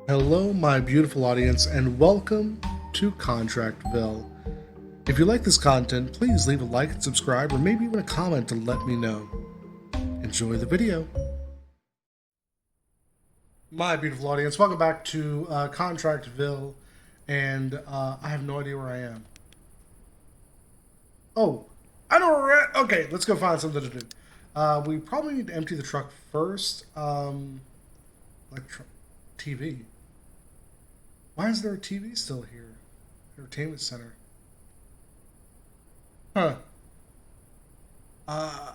Hello, my beautiful audience, and welcome to Ville. If you like this content, please leave a like and subscribe, or maybe even a comment to let me know. Enjoy the video. My beautiful audience, welcome back to Ville, and I have no idea where I am. Oh, I know where we're at. Okay, let's go find something to do. We probably need to empty the truck first. TV. Why is there a TV still here? Entertainment center. Huh. Uh,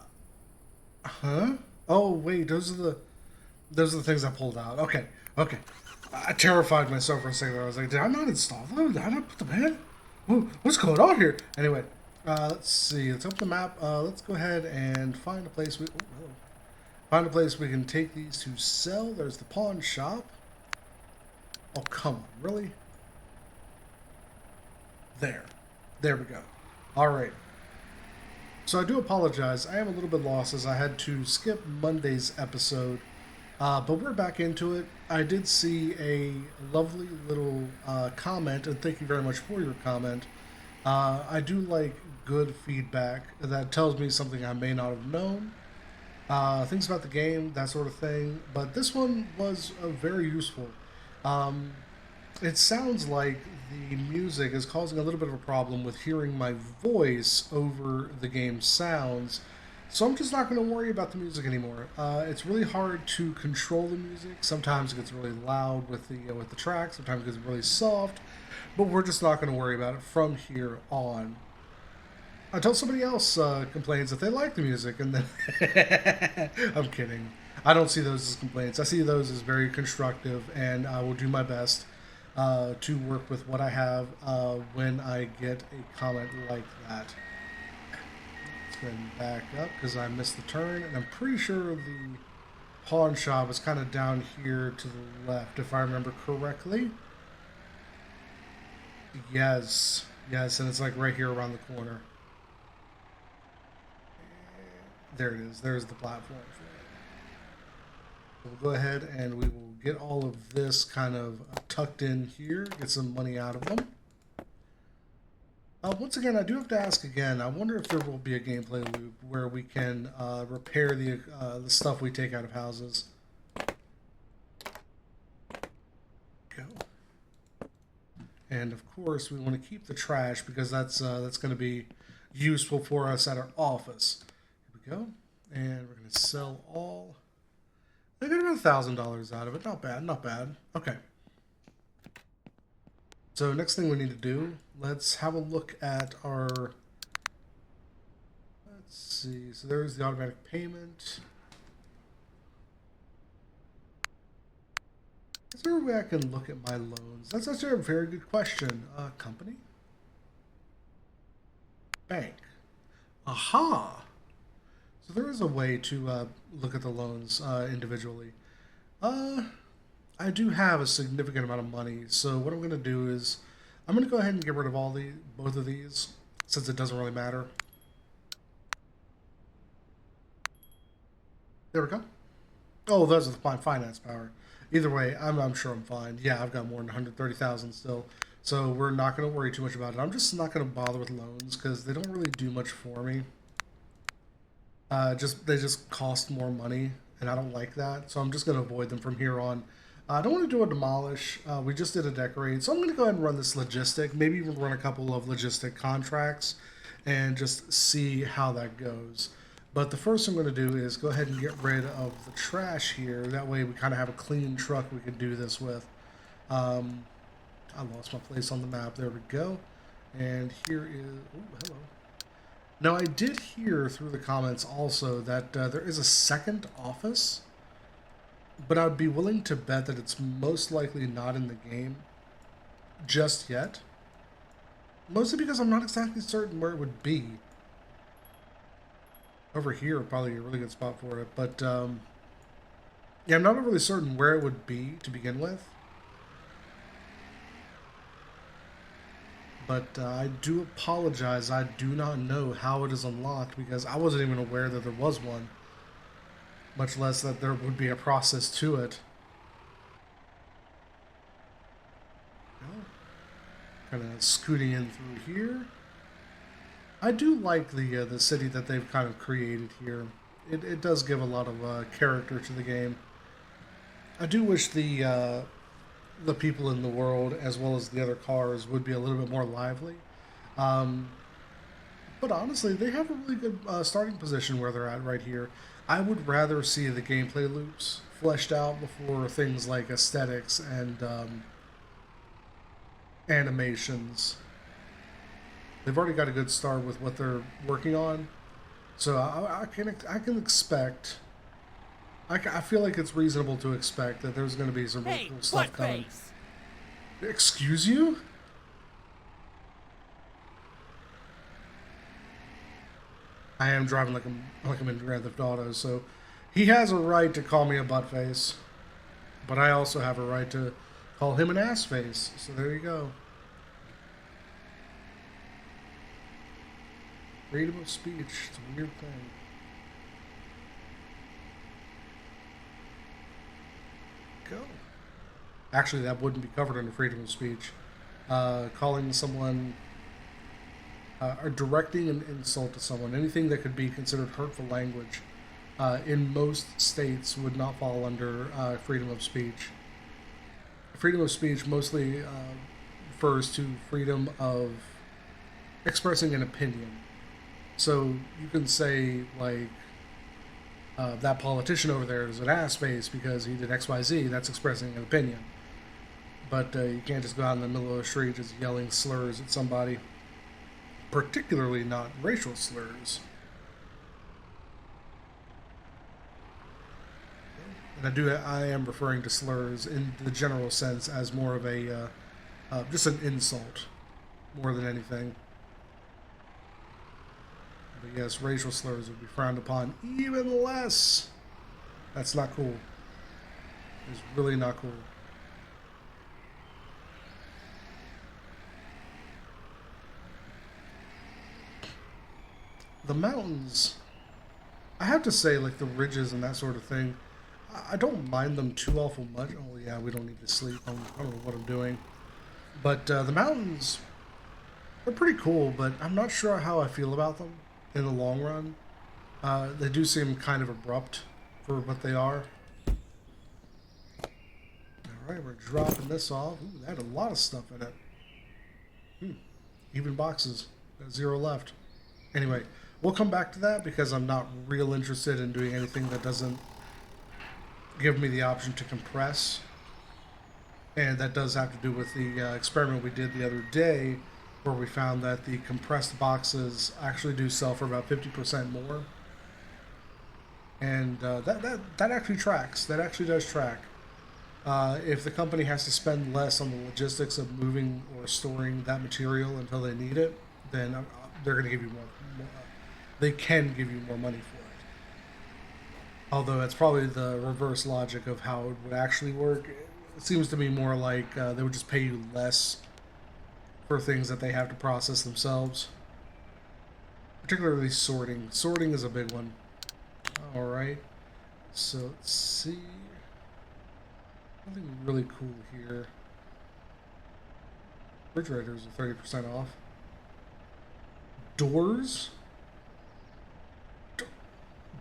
huh? Oh wait, those are the things I pulled out. Okay, okay. I terrified myself for a second. I was like, did I not install them? Did I not put them in? What's going on here? Anyway, let's see. Let's open the map. Let's go ahead and find a place. Find a place we can take these to sell. There's the pawn shop. Oh come on, really? There we go. All right. So I do apologize. I am a little bit lost as I had to skip Monday's episode, but we're back into it. I did see a lovely little comment, and thank you very much for your comment. I do like good feedback that tells me something I may not have known, things about the game, that sort of thing. But this one was very useful. Um, it sounds like the music is causing a little bit of a problem with hearing my voice over the game's sounds. So I'm just not going to worry about the music anymore. It's really hard to control the music. Sometimes it gets really loud with the track. Sometimes it gets really soft. But we're just not going to worry about it from here on. Until somebody else complains that they like the music, and then I'm kidding. I don't see those as complaints. I see those as very constructive, and I will do my best to work with what I have when I get a comment like that. Let's go ahead and back up because I missed the turn, and I'm pretty sure the pawn shop is kind of down here to the left, if I remember correctly. Yes, yes, and it's like right here around the corner. There it is. There's the platform for it. So we'll go ahead and we will get all of this kind of tucked in here, get some money out of them. Once again, I do have to ask again, I wonder if there will be a gameplay loop where we can repair the stuff we take out of houses. Go. And of course, we want to keep the trash because that's going to be useful for us at our office. Here we go. And we're going to sell all. I got about $1,000 out of it. Not bad, not bad. Okay. So next thing we need to do, let's have a look at our, let's see, so there's the automatic payment. Is there a way I can look at my loans? That's actually a very good question. Company? Bank. Aha! So there is a way to look at the loans individually. I do have a significant amount of money, so what I'm going to do is I'm going to go ahead and get rid of both of these since it doesn't really matter. There we go. Oh, those are the finance power. Either way, I'm sure I'm fine. Yeah, I've got more than 130,000 still, so we're not going to worry too much about it. I'm just not going to bother with loans because they don't really do much for me. They just cost more money, and I don't like that, so I'm just going to avoid them from here on. I don't want to do a demolish. We just did a decorate, so I'm going to go ahead and run this logistic. Maybe even run a couple of logistic contracts, and just see how that goes. But the first thing I'm going to do is go ahead and get rid of the trash here. That way we kind of have a clean truck we can do this with. I lost my place on the map. There we go. And here is... Oh, hello. Now, I did hear through the comments also that there is a second office, but I'd be willing to bet that it's most likely not in the game just yet. Mostly because I'm not exactly certain where it would be. Over here, probably a really good spot for it, but yeah, I'm not really certain where it would be to begin with. But I do apologize. I do not know how it is unlocked because I wasn't even aware that there was one, much less that there would be a process to it. kind of scooting in through here. I do like the city that they've kind of created here. It does give a lot of character to the game. I do wish the people in the world, as well as the other cars, would be a little bit more lively. Um, but honestly, they have a really good starting position where they're at right here. I would rather see the gameplay loops fleshed out before things like aesthetics and animations. They've already got a good start with what they're working on, so I can expect. I feel like it's reasonable to expect that there's going to be some really Hey, cool stuff butt coming. face! Excuse you? I am driving like I'm in Grand Theft Auto, so he has a right to call me a butt face, but I also have a right to call him an ass face. So there you go. Freedom of speech. It's a weird thing. Go. Actually, that wouldn't be covered under freedom of speech. Calling someone or directing an insult to someone, anything that could be considered hurtful language, in most states would not fall under freedom of speech. Freedom of speech mostly refers to freedom of expressing an opinion. So you can say like that politician over there is an ass face because he did X Y Z. That's expressing an opinion. But you can't just go out in the middle of the street just yelling slurs at somebody, particularly not racial slurs. And I am referring to slurs in the general sense as more of a just an insult more than anything. But yes, racial slurs would be frowned upon even less. That's not cool. It's really not cool. The mountains, I have to say, like the ridges and that sort of thing, I don't mind them too awful much. Oh yeah, we don't need to sleep. I don't know what I'm doing. But the mountains, they're pretty cool, but I'm not sure how I feel about them in the long run. They do seem kind of abrupt for what they are. All right, we're dropping this off. Ooh, that had a lot of stuff in it. Even boxes. Got zero left. Anyway, we'll come back to that because I'm not real interested in doing anything that doesn't give me the option to compress. And that does have to do with the experiment we did the other day where we found that the compressed boxes actually do sell for about 50% more. And that actually tracks. That actually does track. If the company has to spend less on the logistics of moving or storing that material until they need it, then they're going to give you more. They can give you more money for it. Although that's probably the reverse logic of how it would actually work. It seems to me more like they would just pay you less for things that they have to process themselves. Particularly sorting. Sorting is a big one. All right. So let's see. Something really cool here. Refrigerators are 30% off. Doors?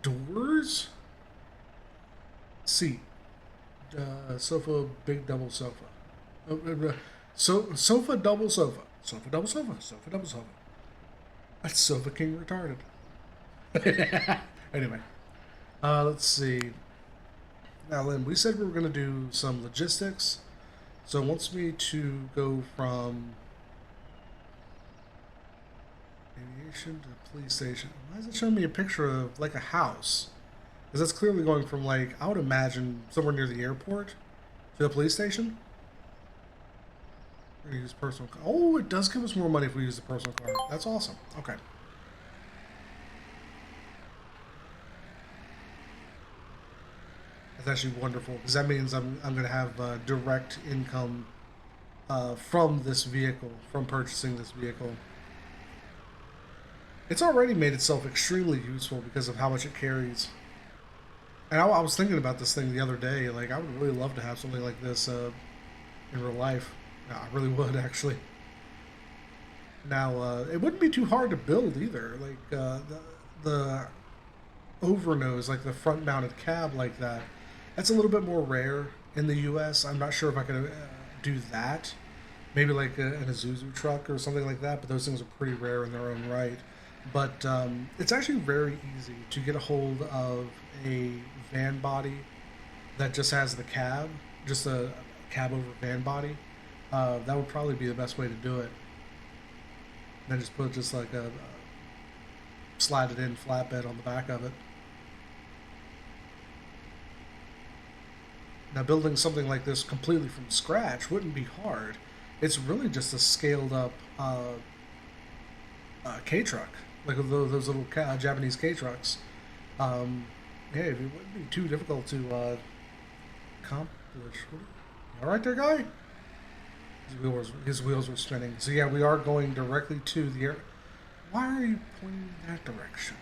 Doors? Seat. Sofa, big double sofa. Sofa, double sofa. Sofa, double sofa. Sofa, double sofa. That's Sofa King retarded. Anyway, let's see. Now, Lynn, we said we were going to do some logistics. So it wants me to go from aviation to police station. Why is it showing me a picture of like a house? Because that's clearly going from like, I would imagine somewhere near the airport to the police station. We're going to use personal car. Oh, it does give us more money if we use the personal car. That's awesome. Okay. That's actually wonderful because that means I'm going to have direct income from this vehicle, from purchasing this vehicle. It's already made itself extremely useful because of how much it carries. And I was thinking about this thing the other day. Like, I would really love to have something like this in real life. Yeah, I really would, actually. Now, it wouldn't be too hard to build either. Like the overnose, like the front mounted cab like that. That's a little bit more rare in the U.S. I'm not sure if I could do that. Maybe like an Isuzu truck or something like that, but those things are pretty rare in their own right. But it's actually very easy to get a hold of a van body that just has the cab, just a cab over van body. That would probably be the best way to do it. Then just put just like a slatted in flatbed on the back of it. Now, building something like this completely from scratch wouldn't be hard. It's really just a scaled up K truck, like those little Japanese K trucks. Um, yeah, it wouldn't be too difficult to accomplish. All right, there, guy. His wheels were spinning. So yeah, we are going directly to the air. Why are you pointing in that direction?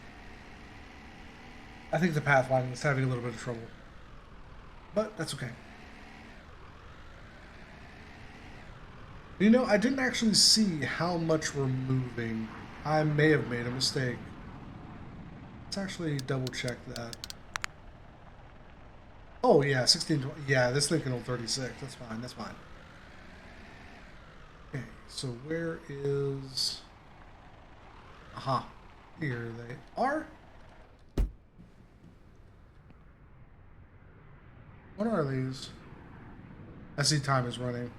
I think the pathfinding is having a little bit of trouble, but that's okay. You know, I didn't actually see how much we're moving. I may have made a mistake. Let's actually double check that. Oh yeah, 16. Yeah, this thing can hold 36. That's fine. That's fine. Okay, so where is? Aha, here they are. What are these? I see time is running.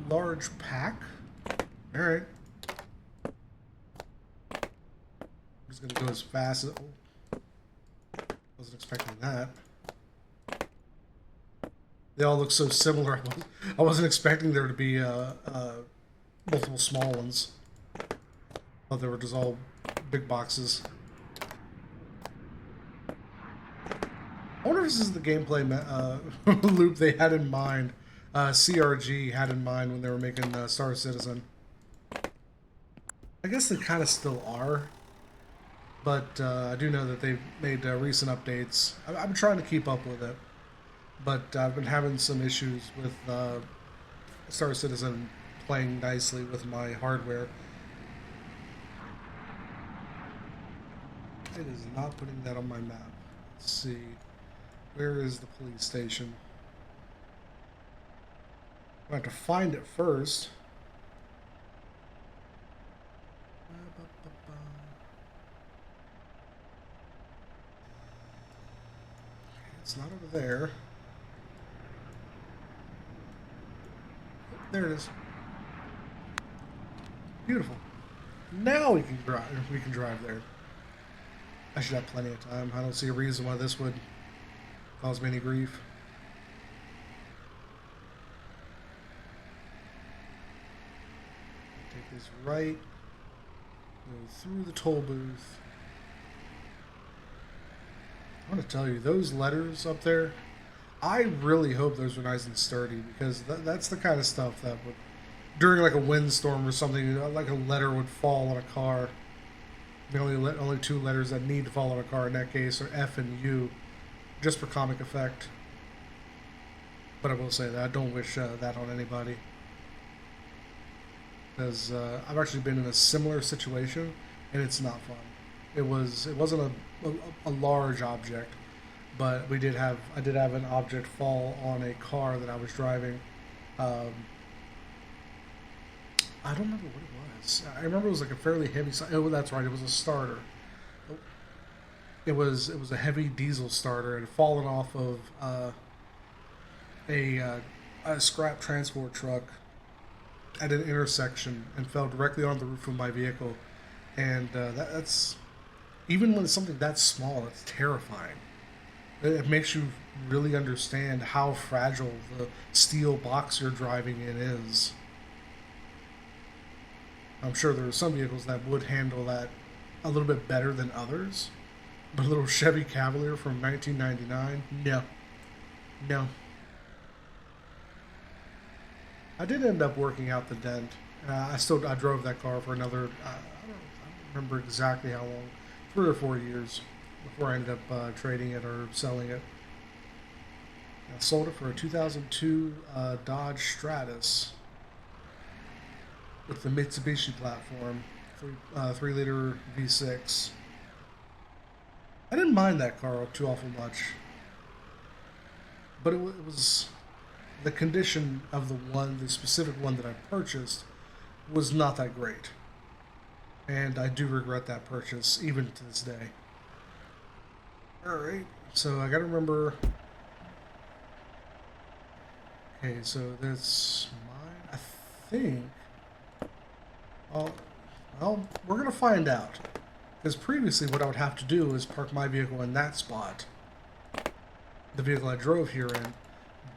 Large pack. All right. I'm just gonna go as fast as. Oh, wasn't expecting that. They all look so similar. I wasn't expecting there to be multiple small ones. I thought they were just all big boxes. I wonder if this is the gameplay loop they had in mind. CRG had in mind when they were making Star Citizen. I guess they kind of still are, but I do know that they've made recent updates. I'm trying to keep up with it, but I've been having some issues with Star Citizen playing nicely with my hardware. It is not putting that on my map. Let's see. Where is the police station? I have to find it first. It's not over there. There it is. Beautiful. Now we can drive. We can drive there. I should have plenty of time. I don't see a reason why this would cause me any grief. Take this right. Go through the toll booth. I want to tell you, those letters up there, I really hope those are nice and sturdy because that's the kind of stuff that would, during like a windstorm or something, like a letter would fall on a car. The only two letters that need to fall on a car in that case are F and U, just for comic effect. But I will say that I don't wish that on anybody, because I've actually been in a similar situation and it's not fun. It wasn't a large object, but I did have an object fall on a car that I was driving. Um, I don't remember what it was. I remember it was like a fairly heavy. Oh, that's right. It was a starter. It was a heavy diesel starter. It had fallen off of a, uh, a scrap transport truck at an intersection and fell directly on the roof of my vehicle. And that's even when it's something that small, it's terrifying. It makes you really understand how fragile the steel box you're driving in is. I'm sure there are some vehicles that would handle that a little bit better than others. But a little Chevy Cavalier from 1999? No. No. I did end up working out the dent. I drove that car for another, I don't remember exactly how long, 3 or 4 years before I ended up trading it or selling it. I sold it for a 2002 Dodge Stratus. with the Mitsubishi platform, 3 liter V6. I didn't mind that car too awful much, but it was the condition of the specific one that I purchased was not that great, and I do regret that purchase even to this day. All right, so I got to remember. Okay, so that's mine. I think. Oh, well, we're gonna find out. Because previously, what I would have to do is park my vehicle in that spot, the vehicle I drove here in.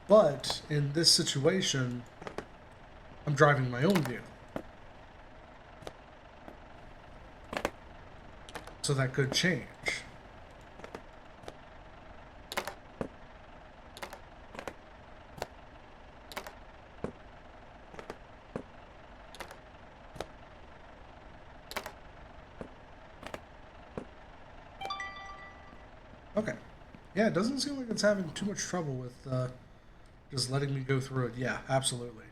But in this situation, I'm driving my own vehicle. So that could change. Okay. Yeah, it doesn't seem like it's having too much trouble with just letting me go through it. Yeah, absolutely.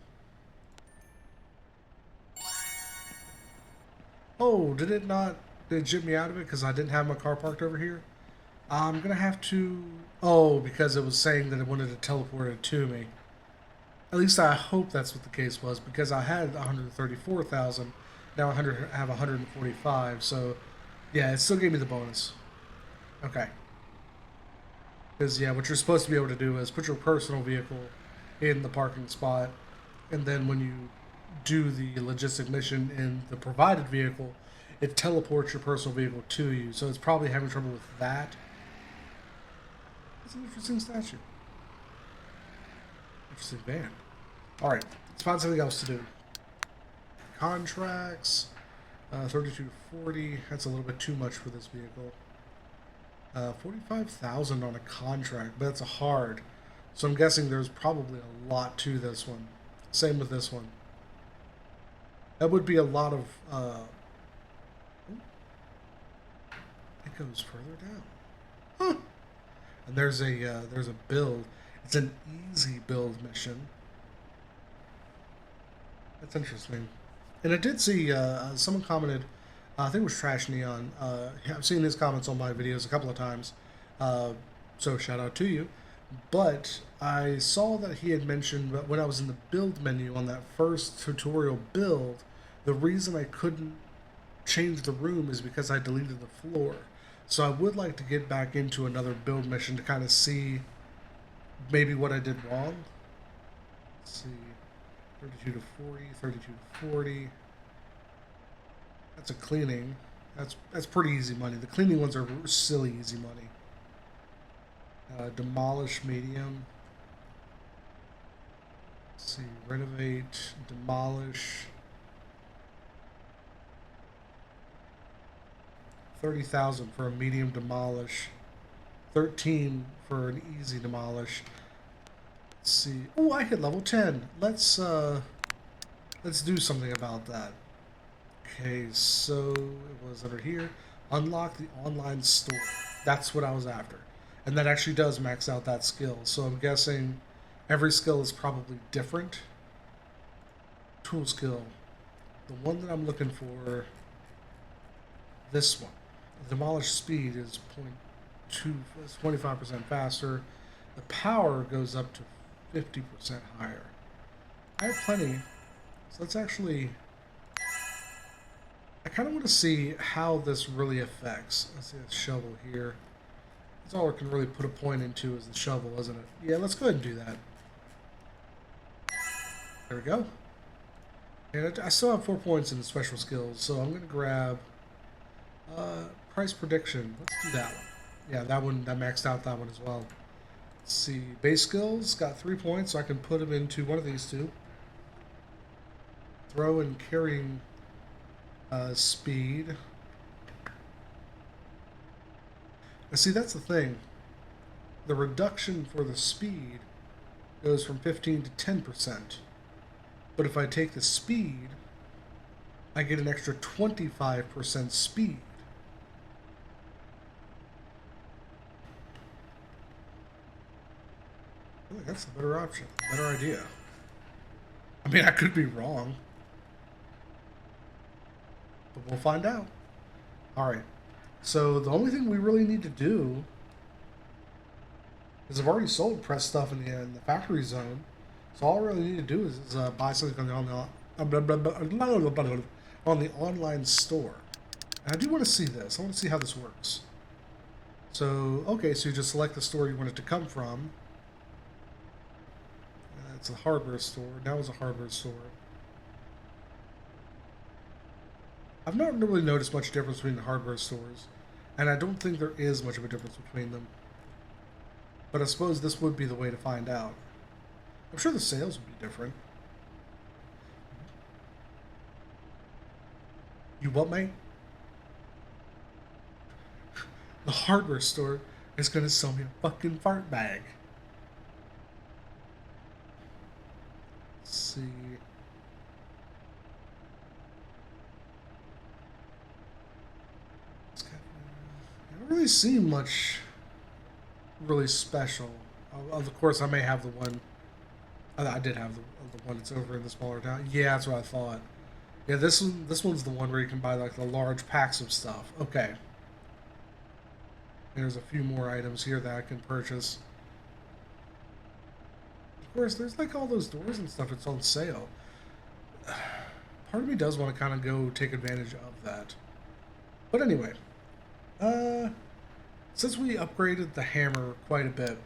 Oh, did it not? Did it jip me out of it because I didn't have my car parked over here? I'm gonna have to. Oh, because it was saying that it wanted to teleport it to me. At least I hope that's what the case was because I had 134,000. Now I have 145. So, yeah, it still gave me the bonus. Okay. Because yeah, what you're supposed to be able to do is put your personal vehicle in the parking spot, and then when you do the logistic mission in the provided vehicle, it teleports your personal vehicle to you. So it's probably having trouble with that. It's an interesting statue. Interesting van. All right, let's find something else to do. Contracts, 32 to 40. That's a little bit too much for this vehicle. 45,000 on a contract, but it's a hard. So I'm guessing there's probably a lot to this one. Same with this one. That would be a lot of. It goes further down. Huh. And there's a build. It's an easy build mission. That's interesting. And I did see someone commented. I think it was Trash Neon. I've seen his comments on my videos a couple of times. So shout out to you. But I saw that he had mentioned that when I was in the build menu on that first tutorial build, the reason I couldn't change the room is because I deleted the floor. So I would like to get back into another build mission to kind of see maybe what I did wrong. Let's see. 32 to 40, 32 to 40. That's a cleaning. That's pretty easy money. The cleaning ones are silly easy money. Demolish medium. Let's see, renovate, demolish. 30,000 for a medium demolish. 13 for an easy demolish. Let's see. Oh, I hit level 10. Let's do something about that. Okay, so it was under here. Unlock the online store. That's what I was after. And that actually does max out that skill. So I'm guessing every skill is probably different. Tool skill. The one that I'm looking for, this one. Demolish speed is 0.2, it's 25% faster. The power goes up to 50% higher. I have plenty. So let's actually... I kind of want to see how this really affects. Let's see a shovel here. That's all we can really put a point into is the shovel, isn't it? Yeah, let's go ahead and do that. There we go. And I still have 4 points in the special skills, so I'm going to grab price prediction. Let's do that one. Yeah, that one, that maxed out that one as well. Let's see, base skills, got 3 points, so I can put them into one of these two. Throw and carrying speed. Now see, that's the thing. The reduction for the speed goes from 15 to 10%. But if I take the speed, I get an extra 25% speed. I feel like that's a better option, better idea. I mean, I could be wrong. but we'll find out. All right. So the only thing we really need to do is I've already sold press stuff in the factory zone. So all I really need to do is buy something on the online store. And I do want to see this. I want to see how this works. So, okay, so you just select the store you want it to come from. It's a hardware store. Now it's a hardware store. I've not really noticed much difference between the hardware stores. And I don't think there is much of a difference between them. But I suppose this would be the way to find out. I'm sure the sales would be different. You what, mate? The hardware store is gonna sell me a fucking fart bag. Let's see. I don't really see much really special. Of course, I may have the one. I did have the one that's over in the smaller town. Yeah, that's what I thought. Yeah, this one's the one where you can buy like the large packs of stuff. Okay. There's a few more items here that I can purchase. Of course, there's like all those doors and stuff. It's on sale. Part of me does want to kind of go take advantage of that. But anyway, since we upgraded the hammer quite a bit,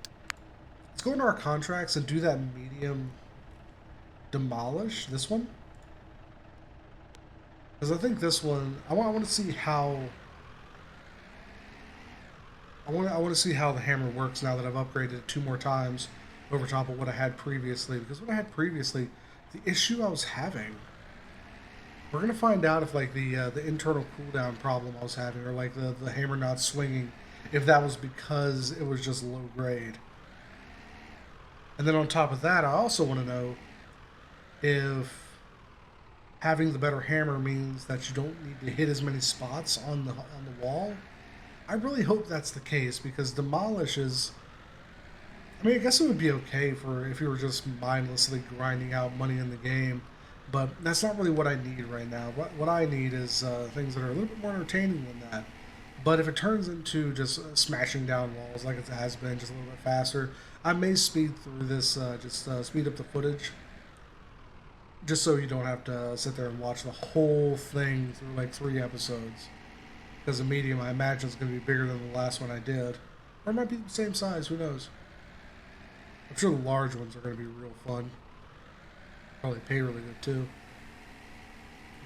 let's go into our contracts and do that medium demolish. This one, because I think this one I want to see how. I want to see how the hammer works now that I've upgraded it 2 more times over top of what I had previously. Because what I had previously, the issue I was having, we're gonna find out if like the internal cooldown problem I was having, or like the hammer not swinging, if that was because it was just low grade. And then on top of that, I also want to know if having the better hammer means that you don't need to hit as many spots on the wall. I really hope that's the case, because demolish is. I mean, I guess it would be okay for if you were just mindlessly grinding out money in the game, but that's not really what I need right now. What I need is things that are a little bit more entertaining than that. But if it turns into just smashing down walls like it has been, just a little bit faster, I may speed through this, speed up the footage, just so you don't have to sit there and watch the whole thing through like 3 episodes. Because the medium, I imagine, is going to be bigger than the last one I did. Or it might be the same size, who knows. I'm sure the large ones are going to be real fun. Probably pay really good, too.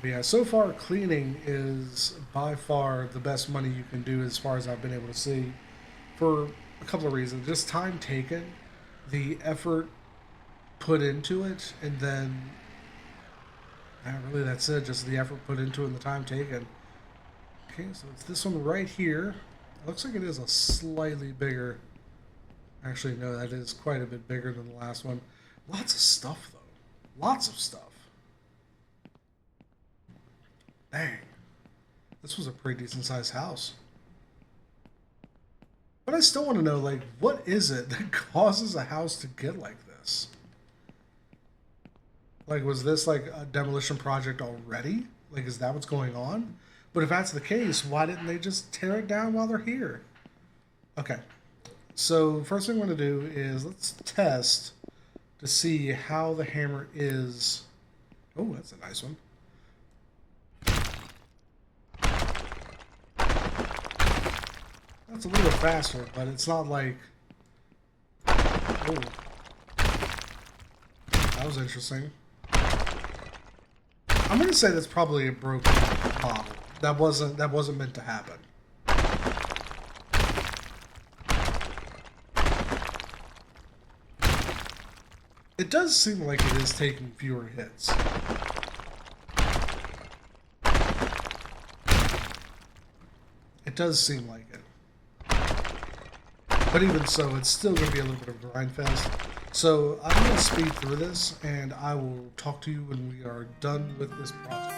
But yeah, so far, cleaning is by far the best money you can do as far as I've been able to see. For a couple of reasons. Just time taken, the effort put into it, and then... really, that's it. Just the effort put into it and the time taken. Okay, so it's this one right here. It looks like it is a slightly bigger. Actually, no, that is quite a bit bigger than the last one. Lots of stuff, though. Lots of stuff. Dang. This was a pretty decent sized house. But I still want to know, like, what is it that causes a house to get like this? Like, was this like a demolition project already? Like, is that what's going on? But if that's the case, why didn't they just tear it down while they're here? Okay. So first thing I'm going to do is let's test to see how the hammer is. Oh, that's a nice one. That's a little faster, but it's not like... Oh. That was interesting. I'm going to say that's probably a broken model. That wasn't meant to happen. It does seem like it is taking fewer hits. It does seem like it. But even so, it's still going to be a little bit of a grind fest. So I'm going to speed through this, and I will talk to you when we are done with this project.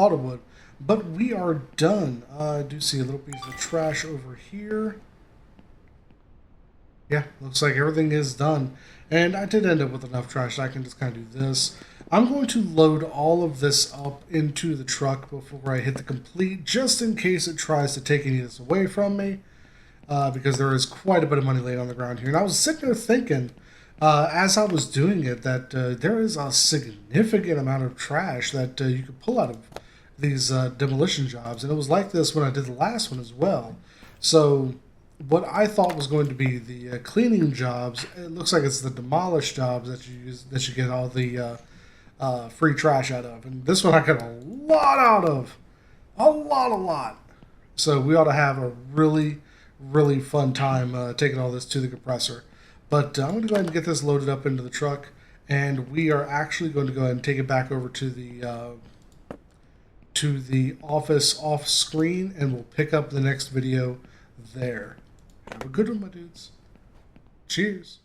thought it would. But we are done. I do see a little piece of trash over here. Yeah, looks like everything is done. And I did end up with enough trash that I can just kind of do this. I'm going to load all of this up into the truck before I hit the complete, just in case it tries to take any of this away from me, because there is quite a bit of money laid on the ground here. And I was sitting there thinking, as I was doing it, that there is a significant amount of trash that you could pull out of these demolition jobs. And it was like this when I did the last one as well. So what I thought was going to be the cleaning jobs, it looks like it's the demolish jobs that you use, that you get all the free trash out of. And this one I got a lot out of. A lot. So we ought to have a really fun time taking all this to the compressor. But I'm going to go ahead and get this loaded up into the truck, and we are actually going to go ahead and take it back over to the office off screen, and we'll pick up the next video there. Have a good one, my dudes. Cheers.